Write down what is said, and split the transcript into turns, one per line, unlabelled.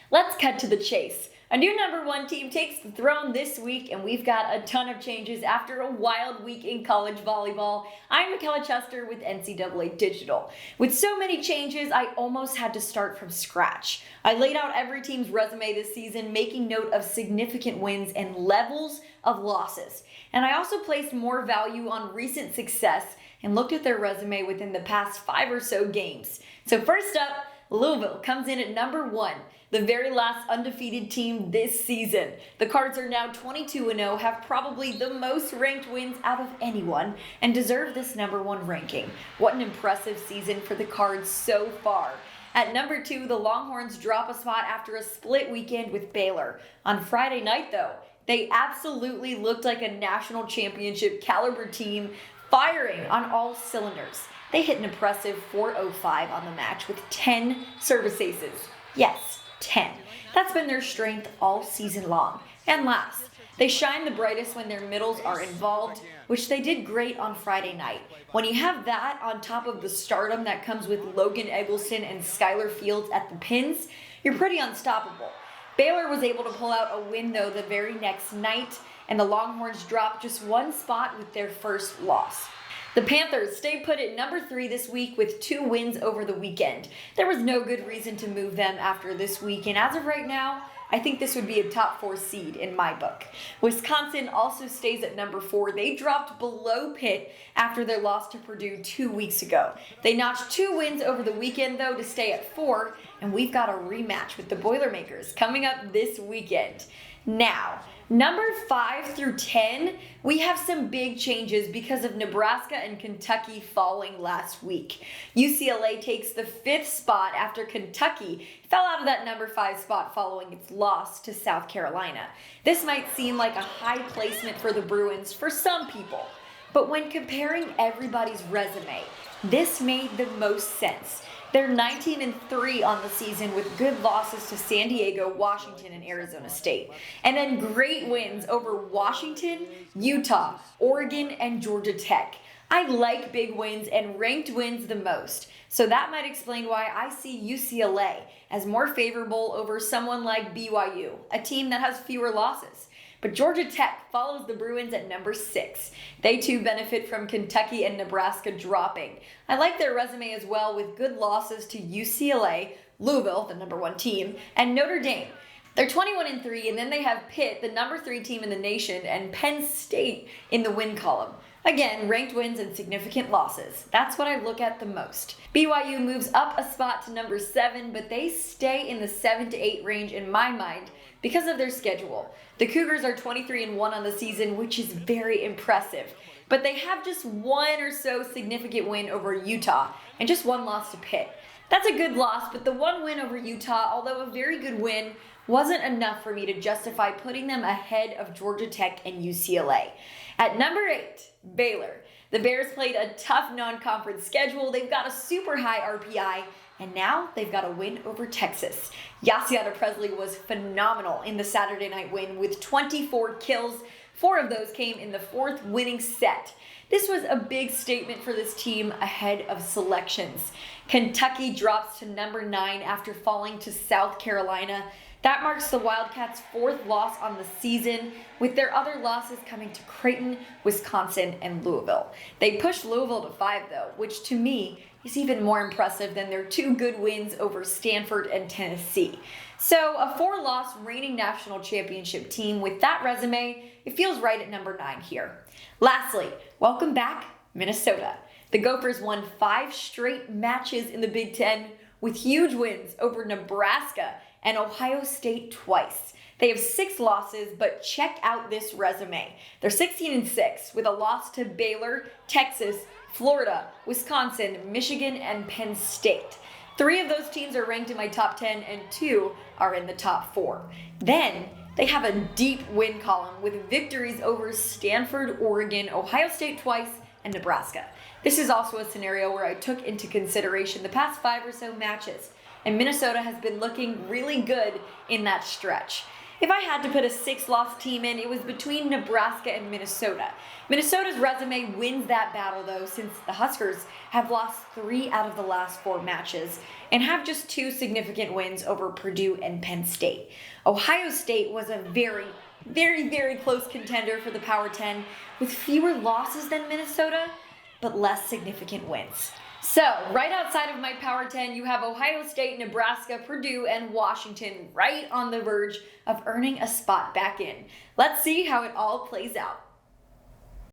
Let's cut to the chase. A new #1 team takes the throne this week, and we've got a ton of changes after a wild week in college volleyball. I'm Michella Chester with NCAA Digital. With so many changes, I almost had to start from scratch. I laid out every team's resume this season, making note of significant wins and levels of losses. And I also placed more value on recent success and looked at their resume within the past 5 or so games. So first up, Louisville comes in at #1, the very last undefeated team this season. The Cards are now 22-0, have probably the most ranked wins out of anyone, and deserve this #1 ranking. What an impressive season for the Cards so far. At #2, the Longhorns drop a spot after a split weekend with Baylor. On Friday night, though, they absolutely looked like a national championship caliber team, firing on all cylinders. They hit an impressive 405 on the match with 10 service aces. Yes, 10. That's been their strength all season long. And last, they shine the brightest when their middles are involved, which they did great on Friday night. When you have that on top of the stardom that comes with Logan Eggleston and Skylar Fields at the pins, you're pretty unstoppable. Baylor was able to pull out a win, though, the very next night, and the Longhorns dropped just one spot with their first loss. The Panthers stay put at #3 this week with 2 wins over the weekend. There was no good reason to move them after this week, and as of right now, I think this would be a top 4 seed in my book. Wisconsin also stays at #4. They dropped below Pitt after their loss to Purdue 2 weeks ago. They notched 2 wins over the weekend, though, to stay at 4, and we've got a rematch with the Boilermakers coming up this weekend. Now, #5 through 10, we have some big changes because of Nebraska and Kentucky falling last week. UCLA takes the 5th spot after Kentucky fell out of that #5 spot following its loss to South Carolina. This might seem like a high placement for the Bruins for some people, but when comparing everybody's resume, this made the most sense. They're 19-3 on the season with good losses to San Diego, Washington, and Arizona State. And then great wins over Washington, Utah, Oregon, and Georgia Tech. I like big wins and ranked wins the most. So that might explain why I see UCLA as more favorable over someone like BYU, a team that has fewer losses. But Georgia Tech follows the Bruins at #6. They too benefit from Kentucky and Nebraska dropping. I like their resume as well, with good losses to UCLA, Louisville, the #1 team, and Notre Dame. They're 21-3, and then they have Pitt, the #3 team in the nation, and Penn State in the win column. Again, ranked wins and significant losses. That's what I look at the most. BYU moves up a spot to #7, but they stay in the 7 to 8 range in my mind because of their schedule. The Cougars are 23-1 on the season, which is very impressive. But they have just one or so significant win over Utah and just one loss to Pitt. That's a good loss, but the one win over Utah, although a very good win, wasn't enough for me to justify putting them ahead of Georgia Tech and UCLA. At #8, Baylor. The Bears played a tough non-conference schedule. They've got a super high RPI, and now they've got a win over Texas. Yassiata Presley was phenomenal in the Saturday night win with 24 kills. 4 of those came in the 4th winning set. This was a big statement for this team ahead of selections. Kentucky drops to #9 after falling to South Carolina. That marks the Wildcats' 4th loss on the season, with their other losses coming to Creighton, Wisconsin, and Louisville. They pushed Louisville to 5, though, which to me is even more impressive than their 2 good wins over Stanford and Tennessee. So a 4-loss reigning national championship team with that resume, it feels right at #9 here. Lastly, welcome back, Minnesota. The Gophers won 5 straight matches in the Big Ten with huge wins over Nebraska and Ohio State twice. They have 6 losses, but check out this resume. They're 16-6 with a loss to Baylor, Texas, Florida, Wisconsin, Michigan, and Penn State. 3 of those teams are ranked in my top 10, and 2 are in the top 4. Then they have a deep win column with victories over Stanford, Oregon, Ohio State twice, and Nebraska. This is also a scenario where I took into consideration the past 5 or so matches, and Minnesota has been looking really good in that stretch. If I had to put a 6-loss team in, it was between Nebraska and Minnesota. Minnesota's resume wins that battle, though, since the Huskers have lost 3 out of the last 4 matches and have just 2 significant wins over Purdue and Penn State. Ohio State was a very, very close contender for the Power 10 with fewer losses than Minnesota, but less significant wins. So, right outside of my Power 10, you have Ohio State, Nebraska, Purdue, and Washington right on the verge of earning a spot back in. Let's see how it all plays out.